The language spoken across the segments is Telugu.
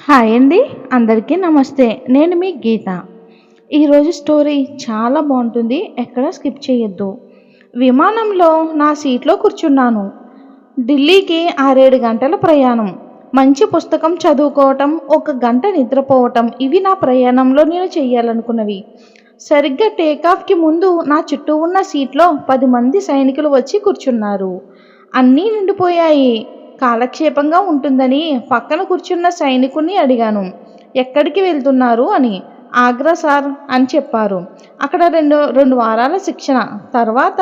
హాయ్ అండి. అందరికీ నమస్తే. నేను మీ గీత. ఈరోజు స్టోరీ చాలా బాగుంటుంది. ఎక్కడ స్కిప్ చేయొద్దు. విమానంలో నా సీట్లో కూర్చున్నాను. ఢిల్లీకి 6-7 గంటల ప్రయాణం. మంచి పుస్తకం చదువుకోవటం, ఒక గంట నిద్రపోవటం ఇవి నా ప్రయాణంలో నేను చేయాలనుకున్నవి. సరిగ్గా టేకాఫ్కి ముందు నా చుట్టూ ఉన్న సీట్లో 10 మంది సైనికులు వచ్చి కూర్చున్నారు. అన్నీ నిండిపోయాయి. కాలక్షేపంగా ఉంటుందని పక్కన కూర్చున్న సైనికుణ్ణి అడిగాను. ఎక్కడికి వెళ్తున్నారు అని. ఆగ్రా సార్ అని చెప్పారు. అక్కడ రెండు వారాల శిక్షణ తర్వాత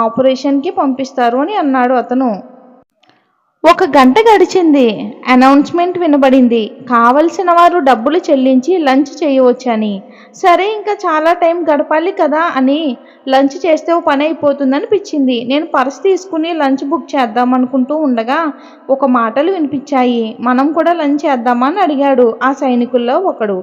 ఆపరేషన్కి పంపిస్తారు అని అన్నాడు అతను. ఒక గంట గడిచింది. అనౌన్స్మెంట్ వినబడింది. కావలసిన వారు డబ్బులు చెల్లించి లంచ్ చేయవచ్చని. సరే, ఇంకా చాలా టైం గడపాలి కదా అని లంచ్ చేస్తే ఓ పని అయిపోతుందనిపించింది. నేను పర్స్ తీసుకుని లంచ్ బుక్ చేద్దామనుకుంటూ ఉండగా ఒక మాటలు వినిపించాయి. మనం కూడా లంచ్ చేద్దామా అని అడిగాడు ఆ సైనికుల్లో ఒకడు.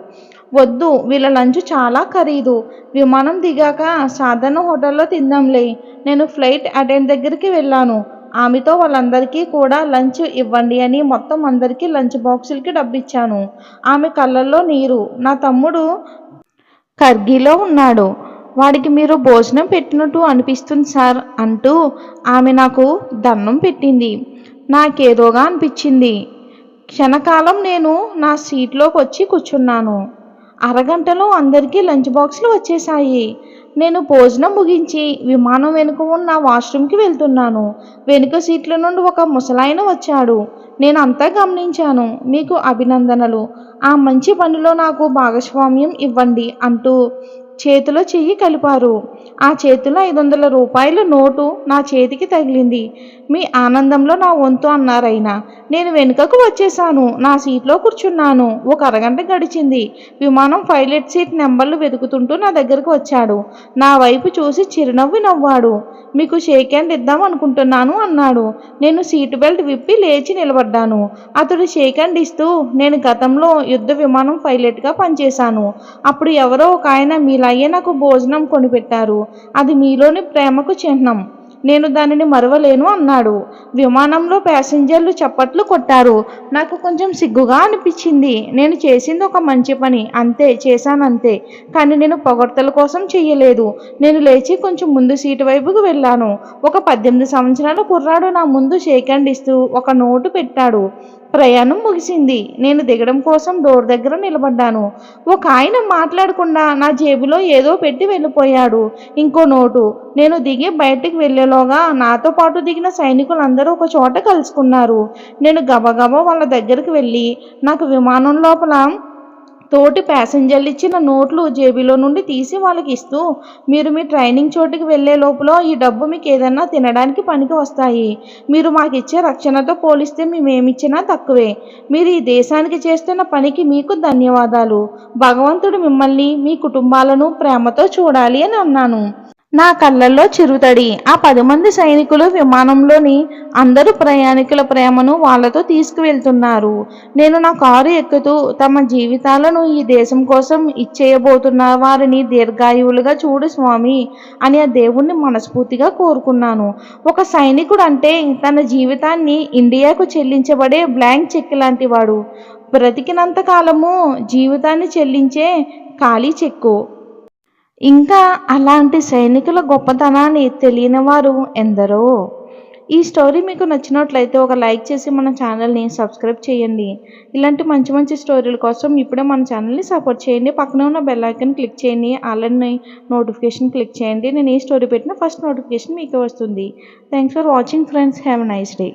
వద్దు, వీళ్ళ లంచ్ చాలా ఖరీదు. విమానం దిగాక సాధారణ హోటల్లో తిందాంలే. నేను ఫ్లైట్ అటెండ్ దగ్గరికి వెళ్ళాను. ఆమెతో వాళ్ళందరికీ కూడా లంచ్ ఇవ్వండి అని మొత్తం అందరికీ లంచ్ బాక్సులకి డబ్బిచ్చాను. ఆమె కళ్ళల్లో నీరు. నా తమ్ముడు కర్గీలో ఉన్నాడు. వాడికి మీరు భోజనం పెట్టినట్టు అనిపిస్తుంది సార్ అంటూ ఆమె నాకు దండం పెట్టింది. నాకేదోగా అనిపించింది. క్షణకాలం నేను నా సీట్లోకి వచ్చి కూర్చున్నాను. అరగంటలో అందరికీ లంచ్ బాక్సులు వచ్చేశాయి. నేను భోజనం ముగించి విమానం వెనుక ఉన్న వాష్రూమ్కి వెళ్తున్నాను. వెనుక సీట్ల నుండి ఒక ముసలాయన వచ్చాడు. నేను అంతా గమనించాను. మీకు అభినందనలు. ఆ మంచి పనిలో నాకు భాగస్వామ్యం ఇవ్వండి అంటూ చేతిలో చెయ్యి కలిపారు. ఆ చేతిలో 500 రూపాయల నోటు నా చేతికి తగిలింది. మీ ఆనందంలో నా వంతు అన్నారైనా. నేను వెనుకకు వచ్చేశాను. నా సీట్లో కూర్చున్నాను. ఒక అరగంట గడిచింది. విమానం పైలట్ సీట్ నెంబర్లు వెతుకుతుంటూ నా దగ్గరకు వచ్చాడు. నా వైపు చూసి చిరునవ్వు నవ్వాడు. మీకు షేక్ హ్యాండ్ ఇద్దాం అనుకుంటున్నాను అన్నాడు. నేను సీటు బెల్ట్ విప్పి లేచి నిలబడ్డాను. అతడు షేక్ హ్యాండ్ ఇస్తూ, నేను గతంలో యుద్ధ విమానం పైలట్గా పనిచేశాను. అప్పుడు ఎవరో ఒక ఆయన మీలాగే నాకు భోజనం కొనిపెట్టారు. అది మీలోని ప్రేమకు చిహ్నం. నేను దానిని మరవలేను అన్నాడు. విమానంలో ప్యాసింజర్లు చప్పట్లు కొట్టారు. నాకు కొంచెం సిగ్గుగా అనిపించింది. నేను చేసింది ఒక మంచి పని, అంతే, చేశానంతే. కానీ నేను పొగడ్తల కోసం చెయ్యలేదు. నేను లేచి కొంచెం ముందు సీటు వైపుకు వెళ్ళాను. ఒక 18 సంవత్సరాల కుర్రాడు నా ముందు షేక్ హ్యాండ్ ఇస్తూ ఒక నోటు పెట్టాడు. ప్రయాణం ముగిసింది. నేను దిగడం కోసం డోర్ దగ్గర నిలబడ్డాను. ఒక ఆయన మాట్లాడకుండా నా జేబులో ఏదో పెట్టి వెళ్ళిపోయాడు. ఇంకో నోటు. నేను దిగి బయటికి వెళ్ళేలోగా నాతో పాటు దిగిన సైనికులందరూ ఒక చోట కలుసుకున్నారు. నేను గబగబా వాళ్ళ దగ్గరికి వెళ్ళి నాకు విమానం లోపల తోటి ప్యాసింజర్లు ఇచ్చిన నోట్లు జేబులో నుండి తీసి వాళ్ళకి ఇస్తూ, మీరు మీ ట్రైనింగ్ చోటుకి వెళ్ళే లోపల ఈ డబ్బు మీకు ఏదన్నా తినడానికి పనికి వస్తాయి. మీరు మాకు ఇచ్చే రక్షణతో పోలిస్తే మేమేమిచ్చినా తక్కువే. మీరు ఈ దేశానికి చేస్తున్న పనికి మీకు ధన్యవాదాలు. భగవంతుడు మిమ్మల్ని మీ కుటుంబాలను ప్రేమతో చూడాలి అని అన్నాను. నా కళ్ళల్లో చిరుతడి. ఆ 10 మంది సైనికులు విమానంలోని అందరూ ప్రయాణికుల ప్రేమను వాళ్ళతో తీసుకువెళ్తున్నారు. నేను నా కారు ఎక్కుతూ తమ జీవితాలను ఈ దేశం కోసం ఇచ్చేయబోతున్న వారిని దీర్ఘాయువులుగా చూడు స్వామి అని ఆ దేవుణ్ణి మనస్ఫూర్తిగా కోరుకున్నాను. ఒక సైనికుడు అంటే తన జీవితాన్ని ఇండియాకు చెల్లించబడే బ్లాంక్ చెక్ లాంటి వాడు. బ్రతికినంత కాలము జీవితాన్ని చెల్లించే ఖాళీ చెక్కు. ఇంకా అలాంటి సైనికుల గొప్పతనాన్ని తెలియని వారు ఎందరో. ఈ స్టోరీ మీకు నచ్చినట్లయితే ఒక లైక్ చేసి మన ఛానల్ని సబ్స్క్రైబ్ చేయండి. ఇలాంటి మంచి మంచి స్టోరీల కోసం ఇప్పుడే మన ఛానల్ని సపోర్ట్ చేయండి. పక్కన ఉన్న బెల్ ఐకాన్ క్లిక్ చేయండి. ఆల్రెడీ నోటిఫికేషన్ క్లిక్ చేయండి. నేను ఈ స్టోరీ పెట్టిన ఫస్ట్ నోటిఫికేషన్ మీకు వస్తుంది. Thanks for watching friends. Have a nice day.